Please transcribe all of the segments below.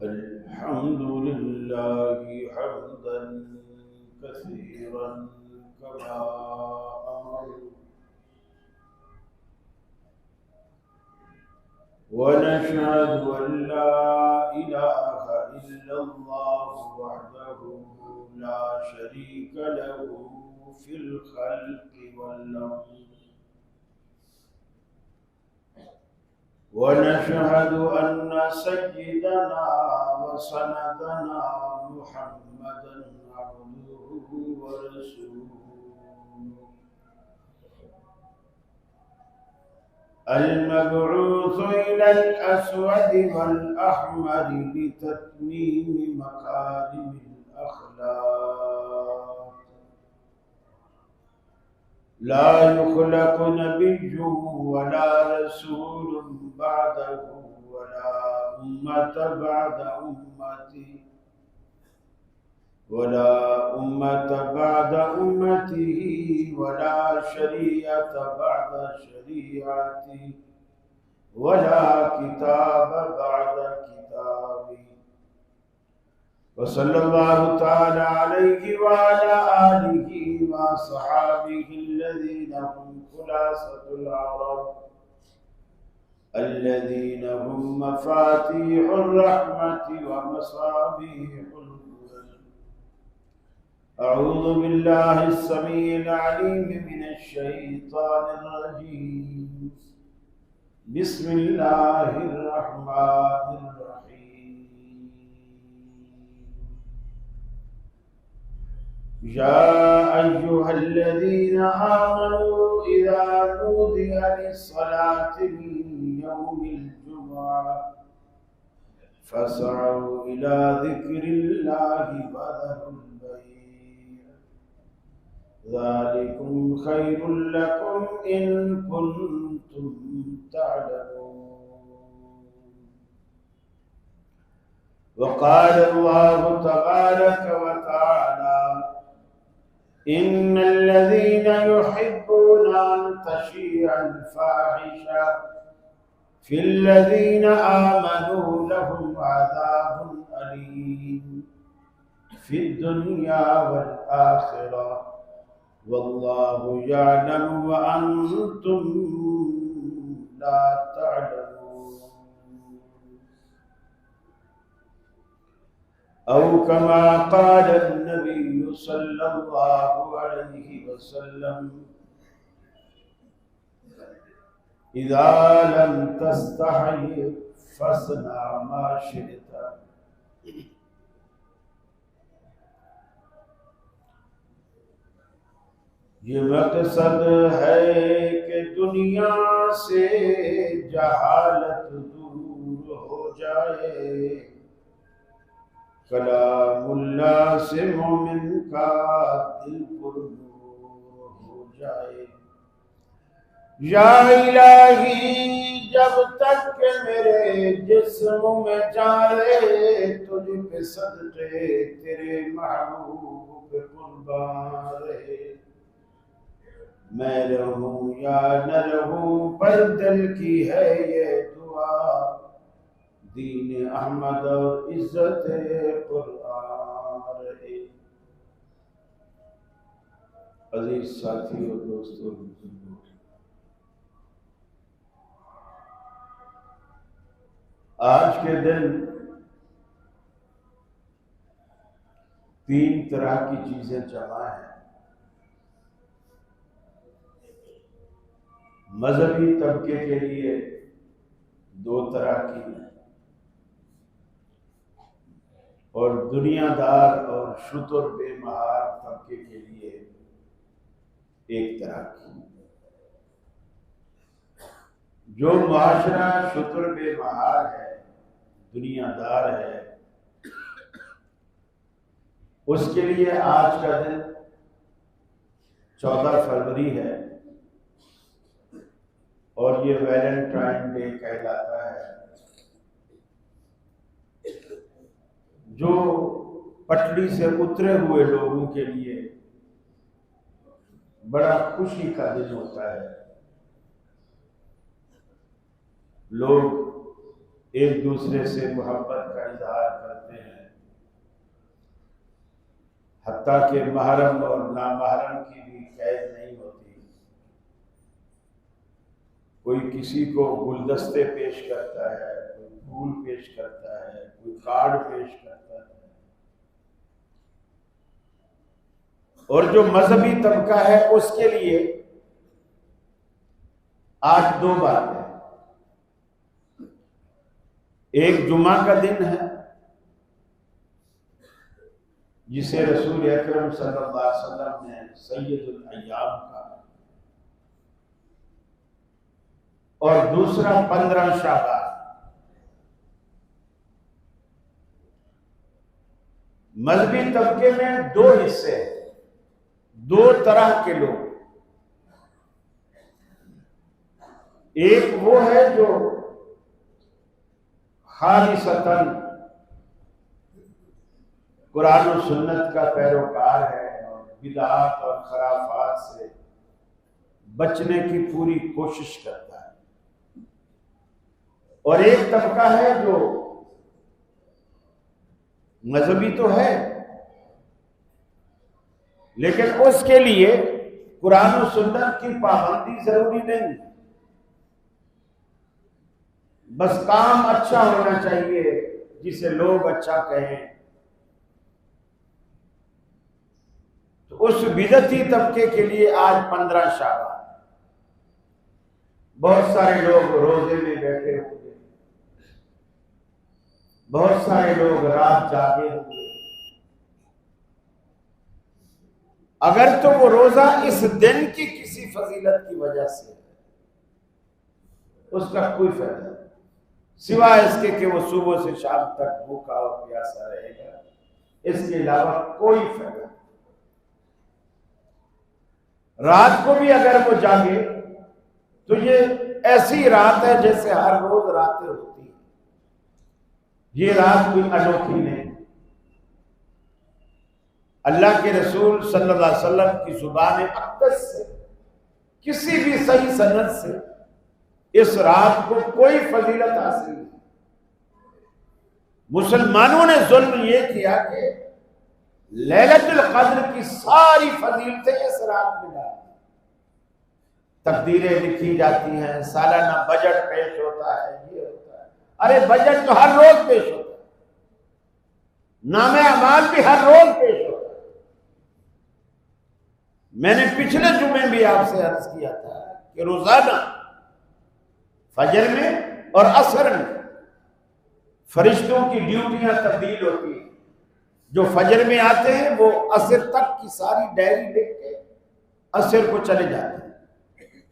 الحمد لله حمدا كثيرا كما أمر ونشهد أن لا إله إلا الله وحده لا شريك له في الخلق والأمر ونشهد أن سيدنا وسندنا محمدا عبده ورسوله المبعوث إلى الأسود والأحمر لتتميم مكارم الأخلاق لا يخلق نبي ولا رسول بعده ولا أمة بعد أمته ولا شريعة بعد شريعته ولا كتاب بعد كتابه وصلى الله تعالى عليه وعلى آله وصحابه الذين هم خلاصة العرب الذين هم مفاتيح الرحمة ومصابيح الهدى. أعوذ بالله السميع العليم من الشيطان الرجيم. بسم الله الرحمن الرحيم. يا أيها الذين آمنوا إذا نودي للصلاة من يوم الجمعة فاسعوا إلى ذكر الله وذروا البيع ذلكم خير لكم إن كنتم تعلمون. وقال الله تبارك وتعالى إن الذين يحبون أن تشيع الفاحشة في الذين آمنوا لهم عذاب أليم في الدنيا والآخرة والله يعلم وأنتم لا تعلمون. أو كما قال النبي صلى الله عليه وسلم إذا لم تستحي فاصنع ما شئت. یہ مقصد ہے کہ دنیا سے جہالت دور ہو جائے، کلام اللہ سے مومن کا دل پر نور ہو جائے۔ یا الہی جب تک کہ میرے جسم میں جان رہے، تجھ پہ صدقے تیرے محبوب پہ قربان رہے، میں رہوں یا نہ رہوں پر دل کی ہے یہ دعا، دین احمد اور عزت قرآن رہے۔ عزیز ساتھی اور دوستوں، آج کے دن تین طرح کی چیزیں جمع ہیں۔ مذہبی طبقے کے لیے دو طرح کی، اور دنیا دار اور شتر بے مہار طبقے کے لیے ایک طرح کی۔ جو معاشرہ شتر بے مہار ہے، دنیا دار ہے، اس کے لیے آج کا دن 14 فروری ہے اور یہ ویلنٹائن ڈے کہلاتا ہے۔ جو پٹڑی سے اترے ہوئے لوگوں کے لیے بڑا خوشی کا دن ہوتا ہے۔ لوگ ایک دوسرے سے محبت کا اظہار حتیٰ کہ محرم اور نامحرم کی بھی قید نہیں ہوتی. کوئی کسی کو گلدستے پیش کرتا ہے، کوئی پھول پیش کرتا ہے، کوئی کارڈ پیش کرتا ہے. اور جو مذہبی طبقہ ہے اس کے لیے آج دو باتیں. ایک جمعہ کا دن ہے جسے رسول اکرم صلی اللہ علیہ وسلم نے سید الایام کہا، اور دوسرا 15 شعبان. مذہبی طبقے میں دو حصے ہیں، دو طرح کے لوگ. ایک وہ ہے جو خالصتاً قرآن و سنت کا پیروکار ہے اور بدعات اور خرافات سے بچنے کی پوری کوشش کرتا ہے. اور ایک طبقہ ہے جو مذہبی تو ہے لیکن اس کے لیے قرآن و سنت کی پابندی ضروری نہیں، بس کام اچھا ہونا چاہیے جسے لوگ اچھا کہیں. تو اس بدعتی طبقے کے لیے آج 15 شعبان. بہت سارے لوگ روزے میں بیٹھے ہوئے، بہت سارے لوگ رات جاگے ہوئے. اگر تو وہ روزہ اس دن کی کسی فضیلت کی وجہ سے اس کا کوئی فائدہ نہیں سوائے اس کے کہ وہ صبح سے شام تک بھوکا اور پیاسا رہے گا، اس کے علاوہ کوئی فائدہ نہیں. رات کو بھی اگر وہ جاگے تو یہ ایسی رات ہے جیسے ہر روز راتیں ہوتی ہیں. یہ رات کوئی انوکھی نہیں. اللہ کے رسول صلی اللہ علیہ وسلم کی زبان اقدس سے کسی بھی صحیح سند سے اس رات کو کوئی فضیلت حاصل نہیں. مسلمانوں نے ظلم یہ کیا کہ لیلۃ القدر کی ساری فضیلتیں اس رات میں ڈال دی. تقدیریں لکھی جاتی ہیں، سالانہ بجٹ پیش ہوتا ہے، یہ ہوتا ہے. ارے بجٹ تو ہر روز پیش ہوتا ہے، نام اعمال بھی ہر روز پیش ہوتا ہے. میں نے پچھلے جمعے بھی آپ سے عرض کیا تھا کہ روزانہ فجر میں اور عصر میں فرشتوں کی ڈیوٹیاں تبدیل ہوتی ہیں. جو فجر میں آتے ہیں وہ عصر تک کی ساری ڈائری لکھ کے عصر کو چلے جاتے ہیں،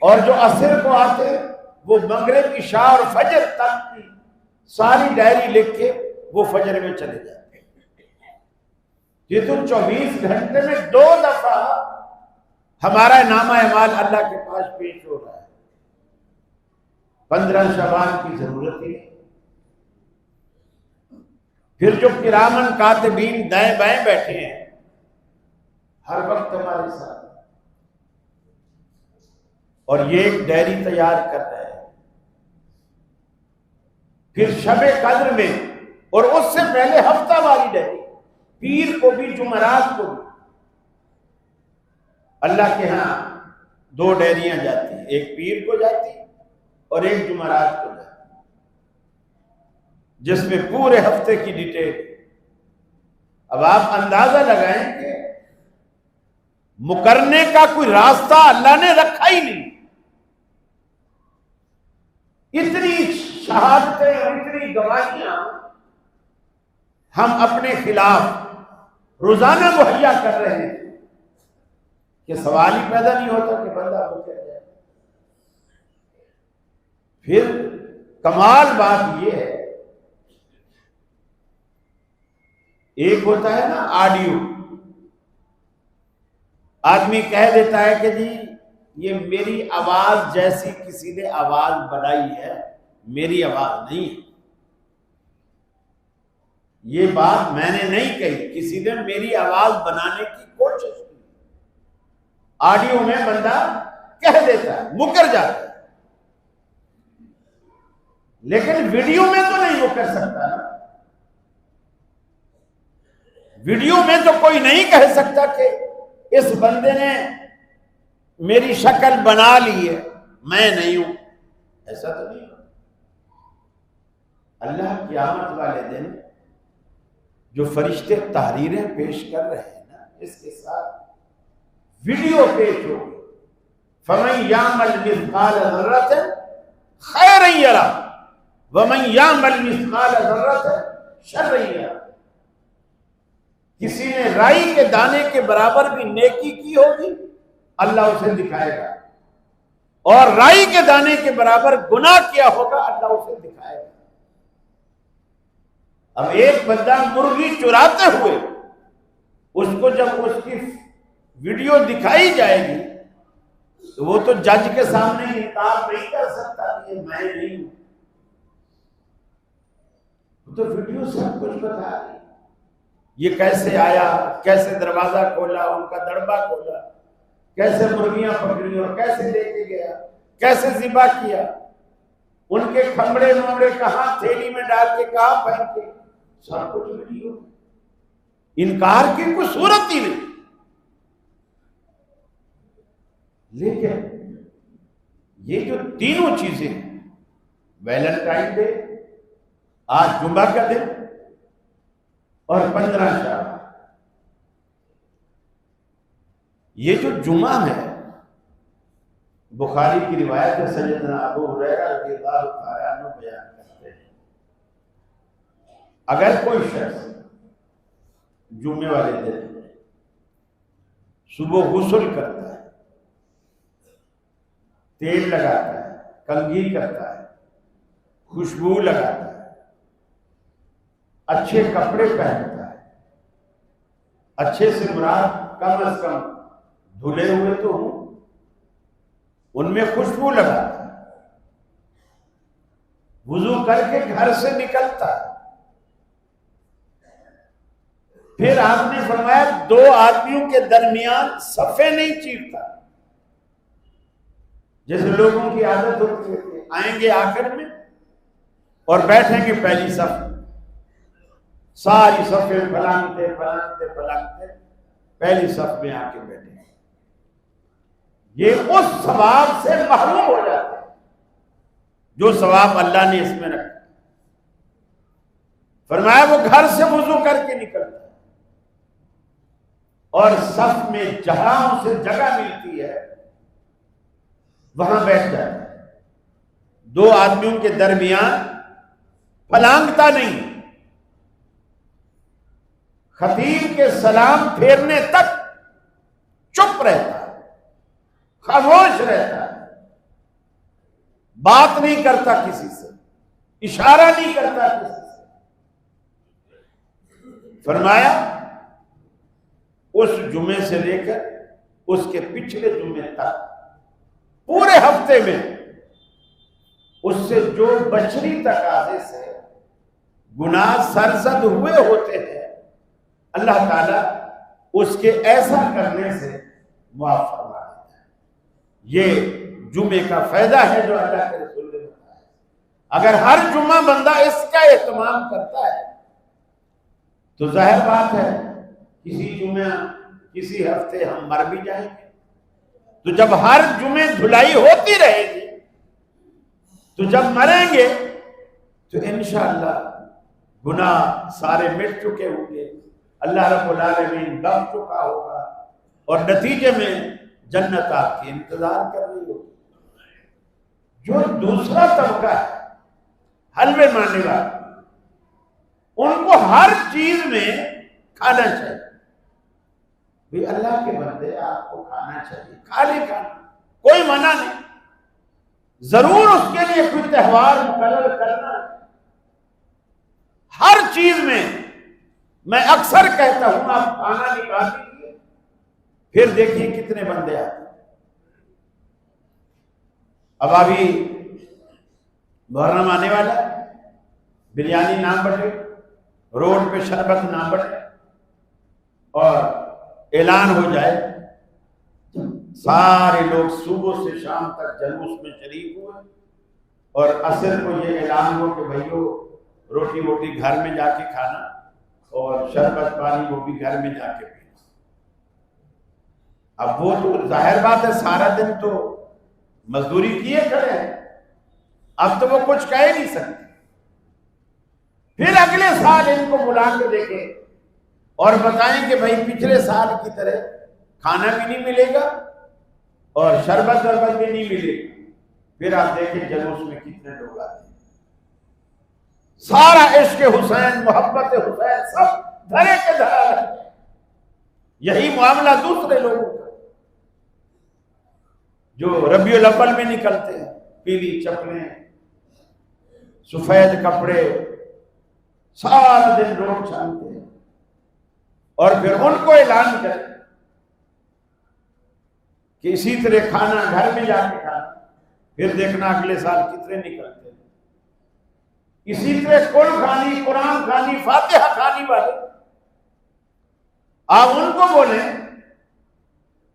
اور جو عصر کو آتے ہیں وہ مغرب، عشاء اور فجر تک کی ساری ڈائری لکھ کے وہ فجر میں چلے جاتے ہیں. یہ تو 24 گھنٹے میں 2 دفعہ ہمارا نامہ اعمال اللہ کے پاس پیش ہو رہا ہے. 15 شعبان کی ضرورت ہے. پھر جو کرامن کاتبین دائیں بائیں بیٹھے ہیں ہر وقت ہمارے ساتھ، اور یہ ایک ڈائری تیار کر رہے ہیں. پھر شب قدر میں اور اس سے پہلے ہفتہ والی ڈائری، پیر کو بھی جمعرات کو بھی. اللہ کے ہاں 2 ڈائریاں جاتی ہیں، ایک پیر کو جاتی اور ایک جمعرات کو جاتی، جس میں پورے ہفتے کی ڈیٹیل. اب آپ اندازہ لگائیں کہ مکرنے کا کوئی راستہ اللہ نے رکھا ہی نہیں. اتنی شہادتیں اور اتنی گواہیاں ہم اپنے خلاف روزانہ مہیا کر رہے ہیں کہ سوال ہی پیدا نہیں ہوتا کہ بندہ ہو کیا جائے. پھر کمال بات یہ ہے، ایک ہوتا ہے نا آڈیو، آدمی کہہ دیتا ہے کہ جی یہ میری آواز جیسی کسی نے آواز بنائی ہے، میری آواز نہیں. یہ بات میں نے نہیں کہی، کسی نے میری آواز بنانے کی کوشش کی. آڈیو میں بندہ کہہ دیتا ہے، مکر جاتا ہے، لیکن ویڈیو میں تو نہیں مکر سکتا نا. ویڈیو میں تو کوئی نہیں کہہ سکتا کہ اس بندے نے میری شکل بنا لی ہے، میں نہیں ہوں، ایسا تو نہیں. اللہ قیامت والے دن جو فرشتے تحریریں پیش کر رہے ہیں نا، اس کے ساتھ ویڈیو پیش ہو، فَمَنْ يَعْمَلْ مِثْقَالَ ذَرَّةٍ خَيْرًا يَرَهُ وَمَنْ يَعْمَلْ مِثْقَالَ ذَرَّةٍ شَرًّا يَرَهُ. کسی نے رائی کے دانے کے برابر بھی نیکی کی ہوگی، اللہ اسے دکھائے گا، اور رائی کے دانے کے برابر گناہ کیا ہوگا، اللہ اسے دکھائے گا. اب ایک بندہ مرغی چراتے ہوئے اس کو جب اس کی ویڈیو دکھائی جائے گی تو وہ تو جج کے سامنے انکار نہیں کر سکتا کہ میں نہیں ہوں. تو ویڈیو سب کچھ بتا رہی، یہ کیسے آیا، کیسے دروازہ کھولا، ان کا دڑبا کھولا، کیسے مرغیاں پکڑی اور کیسے لے کے گیا، کیسے ذبح کیا، ان کے کھمڑے ممڑے کہاں تھیلی میں ڈال کے کہاں پہن کے، سب کچھ ویڈیو. انکار کی کوئی صورت ہی نہیں. لیکن یہ جو تینوں چیزیں ہیں، ویلنٹائن ڈے، آج جمعہ کا دن، اور 15 شعبان، یہ جو جمعہ ہے بخاری کی روایت ہے، سیدنا ابو ہریرہ رضی اللہ تعالیٰ عنہ بیان کرتے ہیں، اگر کوئی شخص جمعے والے دن صبح غسل کرتا ہے، تیل لگاتا ہے، کنگھی کرتا ہے، خوشبو لگاتا ہے، اچھے کپڑے پہنتا ہے، اچھے سے مراد کم از کم دھلے ہوئے تو ہوں، ان میں خوشبو لگاتا ہے، وضو کر کے گھر سے نکلتا ہے، پھر آپ نے فرمایا 2 آدمیوں کے درمیان صفیں نہیں چیرتا. جیسے لوگوں کی عادت ہوتی ہے، آئیں گے آخر میں اور بیٹھیں گے پہلی صف، ساری صفیں پھلانگتے پھلانگتے پھلانگتے پہلی صف میں آ کے بیٹھے، یہ اس ثواب سے محروم ہو جاتے ہیں جو ثواب اللہ نے اس میں رکھا. فرمایا وہ گھر سے وضو کر کے نکلتا ہے اور صف میں جہاں اسے جگہ ملتی ہے وہاں بیٹھ جاتا ہے، 2 آدمیوں کے درمیان پھلانگتا نہیں، خطیب کے سلام پھیرنے تک چپ رہتا ہے، خاموش رہتا ہے، بات نہیں کرتا کسی سے، اشارہ نہیں کرتا کسی سے. فرمایا اس جمعے سے لے کر اس کے پچھلے جمعے تک پورے ہفتے میں اس سے جو بشری تقاضے سے گناہ سرزد ہوئے ہوتے ہیں، اللہ تعالیٰ اس کے ایسا کرنے سے معاف فرما دیتا ہے. یہ جمعے کا فائدہ ہے جو اللہ کے رسول نے بتایا. اگر ہر جمعہ بندہ اس کا اہتمام کرتا ہے تو ظاہر بات ہے کسی جمعہ کسی ہفتے ہم مر بھی جائیں گے. تو جب ہر جمعے دھلائی ہوتی رہے گی تو جب مریں گے تو انشاءاللہ گناہ سارے مٹ چکے ہوں گے، اللہ رب العالمین بخش چکا ہوگا اور نتیجے میں جنت آپ کی انتظار کر رہی ہوگی. جو دوسرا طبقہ ہے حلوے ماننے والا، ان کو ہر چیز میں کھانا چاہیے. بھی اللہ کے بندے آپ کو کھانا چاہیے، کھا لے کھانا، کوئی منع نہیں، ضرور اس کے لیے کوئی تہوار مقرر کرنا. ہر چیز میں اکثر کہتا ہوں آپ کھانا نکال دیجیے، پھر دیکھیے کتنے بندے آتے. اب ابھی محرم آنے والا، بریانی نہ بٹے، روڈ پہ شربت نہ بٹے اور اعلان ہو جائے، سارے لوگ صبح سے شام تک جلوس میں شریک ہوئے اور عصر کو یہ اعلان ہو کہ بھائیو روٹی ووٹی گھر میں جا کے کھانا، اور شربت پانی وہ بھی گھر میں جا کے پینا۔ اب وہ تو ظاہر بات ہے سارا دن تو مزدوری کیے کھڑے ہیں، اب تو وہ کچھ کہہ نہیں سکتے۔ پھر اگلے سال ان کو بلا کے دیکھیں اور بتائیں کہ بھائی پچھلے سال کی طرح کھانا بھی نہیں ملے گا اور شربت بھی نہیں ملے گا۔ پھر آپ دیکھیں جلوس میں کتنے لوگ آتے ہیں، سارا عشق حسین، محبت حسین سب دھرے کے دھرا ہے۔ یہی معاملہ دوسرے لوگوں کا جو ربیع الاول میں نکلتے ہیں، پیلی چپلیں، سفید کپڑے، سارا دن روڈ چھانتے ہیں، اور پھر ان کو اعلان کریں کہ اسی طرح کھانا گھر میں جا کے کھانا، پھر دیکھنا اگلے سال کتنے نکلتے ہیں۔ اسی طرح کل کھانی، قرآن کھانی، فاتحہ کھانی والے، آپ ان کو بولیں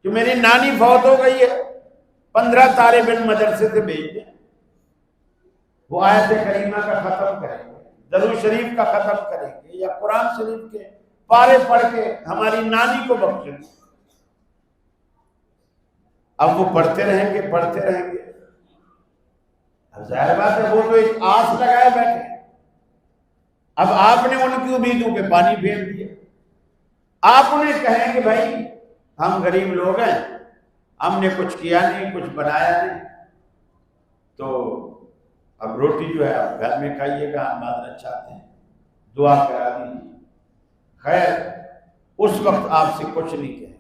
کہ میری نانی فوت ہو گئی ہے، 15 طالب علم مدرسے سے بھیج دیں، وہ آیت کریمہ کا ختم کریں گے، درود شریف کا ختم کریں گے، یا قرآن شریف کے پارے پڑھ کے ہماری نانی کو بخشیں گے۔ اب وہ پڑھتے رہیں گے پڑھتے رہیں گے، اب ظاہر بات ہے وہ تو ایک آس لگائے بیٹھے، اب آپ نے ان کی امیدوں پہ پانی پھیر دیا۔ آپ انہیں کہیں کہ بھائی ہم غریب لوگ ہیں، ہم نے کچھ کیا نہیں، کچھ بنایا نہیں، تو اب روٹی جو ہے آپ گھر میں کھائیے گا، ہم معذرت چاہتے ہیں، دعا کرا دیجیے۔ خیر اس وقت آپ سے کچھ نہیں کہیں،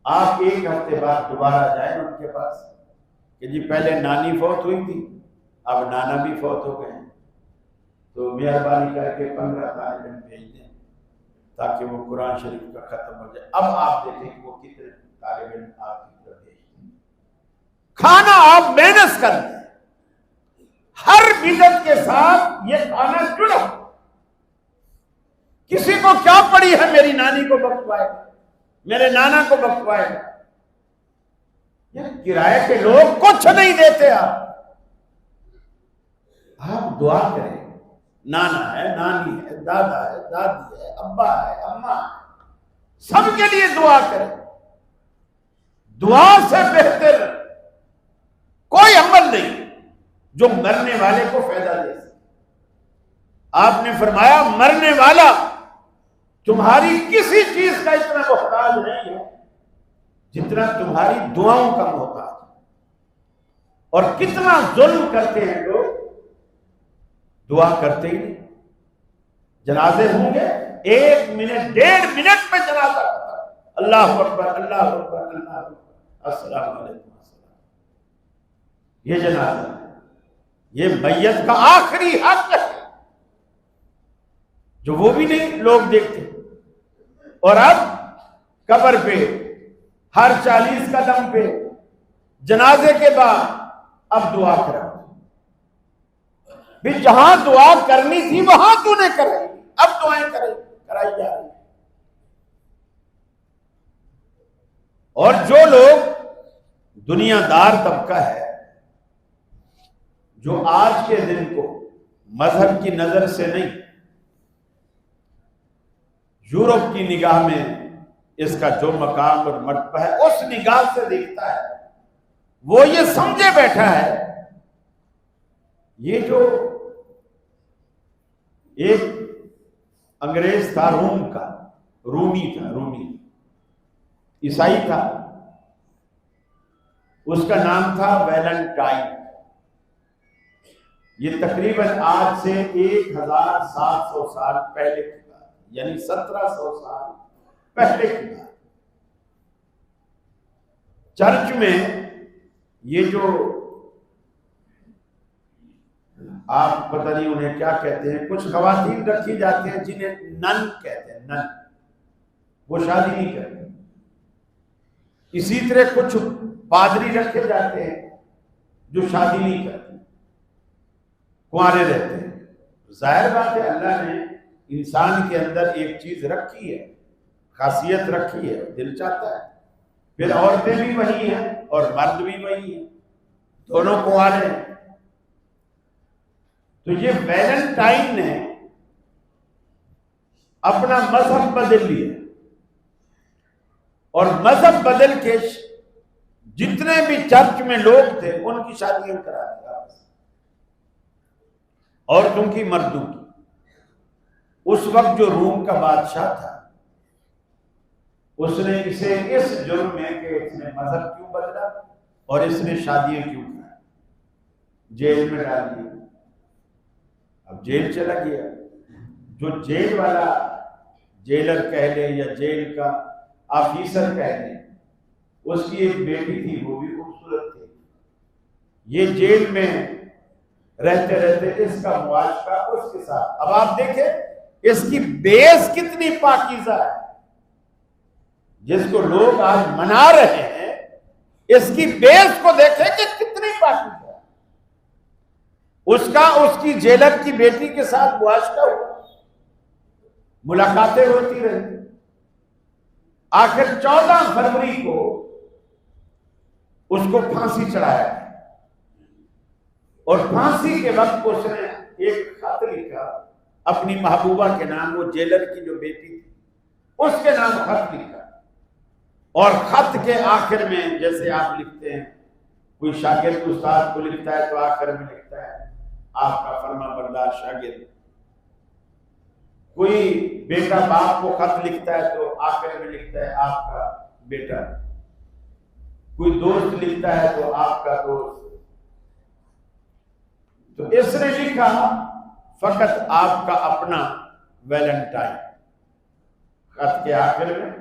آپ ایک ہفتے بعد دوبارہ جائیں ان کے پاس کہ جی پہلے نانی فوت ہوئی تھی، اب نانا بھی فوت ہو گئے ہیں، تو مہربانی کر کے 15 طالب علم بھیج دیں تاکہ وہ قرآن شریف کا ختم ہو جائے۔ اب آپ دیکھیں کہ وہ کتنے طالب علم آپ کی طرف بھیجتے ہیں۔ کھانا آپ محنت کر دیں، ہر بدعت کے ساتھ یہ کھانا جڑا۔ کسی کو کیا پڑی ہے میری نانی کو بخشوائے گا، میرے نانا کو بخشوائے گا؟ یہ کرائے کے لوگ کچھ نہیں دیتے۔ آپ دعا کریں، نانا ہے، نانی ہے، دادا ہے، دادی ہے، ابا ہے، اماں ہے، سب کے لیے دعا کریں۔ دعا سے بہتر کوئی عمل نہیں جو مرنے والے کو فائدہ دے سکے۔ آپ نے فرمایا مرنے والا تمہاری کسی چیز کا اتنا محتاج نہیں ہے جتنا تمہاری دعاؤں کا محتاج ہے۔ اور کتنا ظلم کرتے ہیں لوگ، دعا کرتے ہی نہیں۔ جنازے ہوں گے 1 منٹ 1.5 منٹ میں جنازہ ہوتا ہے، اللہ اکبر اللہ اکبر اللہ اکبر السلام علیکم السلام۔ یہ جنازہ، یہ میت کا آخری حق ہے جو وہ بھی نہیں لوگ دیکھتے۔ اور اب قبر پہ ہر 40 قدم پہ جنازے کے بعد اب دعا کرا، بھی جہاں دعا کرنی تھی وہاں تو نے کرائی، اب دعائیں کرائی جا رہی۔ اور جو لوگ دنیا دار طبقہ ہے جو آج کے دن کو مذہب کی نظر سے نہیں، یورپ کی نگاہ میں اس کا جو مقام اور مرتبہ ہے اس نگاہ سے دیکھتا ہے، وہ یہ سمجھے بیٹھا ہے یہ جو ایک انگریز تھا روم کا، رومی عیسائی تھا، اس کا نام تھا ویلنٹائن۔ یہ تقریباً آج سے 1700 سال پہلے کی بات، یعنی 1700 سال پہلے کی بات۔ چرچ میں یہ جو آپ پتہ نہیں انہیں کیا کہتے ہیں، کچھ خواتین رکھی جاتی ہیں جنہیں نن کہتے ہیں، نن، وہ شادی نہیں کرتے۔ اسی طرح کچھ پادری رکھے جاتے ہیں جو شادی نہیں کرتے، کنوارے رہتے ہیں۔ ظاہر بات ہے اللہ نے انسان کے اندر ایک چیز رکھی ہے، خاصیت رکھی ہے، دل چاہتا ہے۔ پھر عورتیں بھی وہی ہیں اور مرد بھی وہی ہیں، دونوں کنوارے ہیں۔ تو یہ ویلنٹائن نے اپنا مذہب بدل لیا، اور مذہب بدل کے جتنے بھی چرچ میں لوگ تھے ان کی شادیاں کرا دیا، عورتوں کی مردوں کی۔ اس وقت جو روم کا بادشاہ تھا اس نے اسے اس جرم میں کہ اس نے مذہب کیوں بدلا اور اس نے شادیاں کیوں کی، جیل میں ڈال دیا۔ اب جیل چلا گیا، جو جیل والا جیلر کہہ لے یا جیل کا آفیسر کہہ لے، اس کی ایک بیٹی تھی، وہ بھی خوبصورت تھی۔ یہ جیل میں رہتے رہتے اس کا معاشرہ اس کے ساتھ، اب آپ دیکھیں اس کی بیس کتنی پاکیزہ ہے، جس کو لوگ آج منا رہے ہیں، اس کی بیس کو دیکھیں کہ کتنی پاکیزہ ہے۔ اس کی جیلر کی بیٹی کے ساتھ معاشرہ ہوا، ملاقاتیں ہوتی رہی۔ آخر 14 فروری کو اس کو پھانسی چڑھایا اور پھانسی کے وقت اس نے ایک خط لکھا اپنی محبوبہ کے نام، وہ جیلر کی جو بیٹی تھی اس کے نام خط لکھا، اور خط کے آخر میں جیسے آپ لکھتے ہیں، کوئی شاگرد استاد کو لکھتا ہے تو آخر میں لکھتا ہے آپ کا فرما بردار شاگرد، کوئی بیٹا باپ کو خط لکھتا ہے تو آخر میں لکھتا ہے آپ کا بیٹا، کوئی دوست لکھتا ہے تو آپ کا دوست۔ تو اس نے لکھا فقط آپ کا اپنا ویلنٹائن، خط کے آخر میں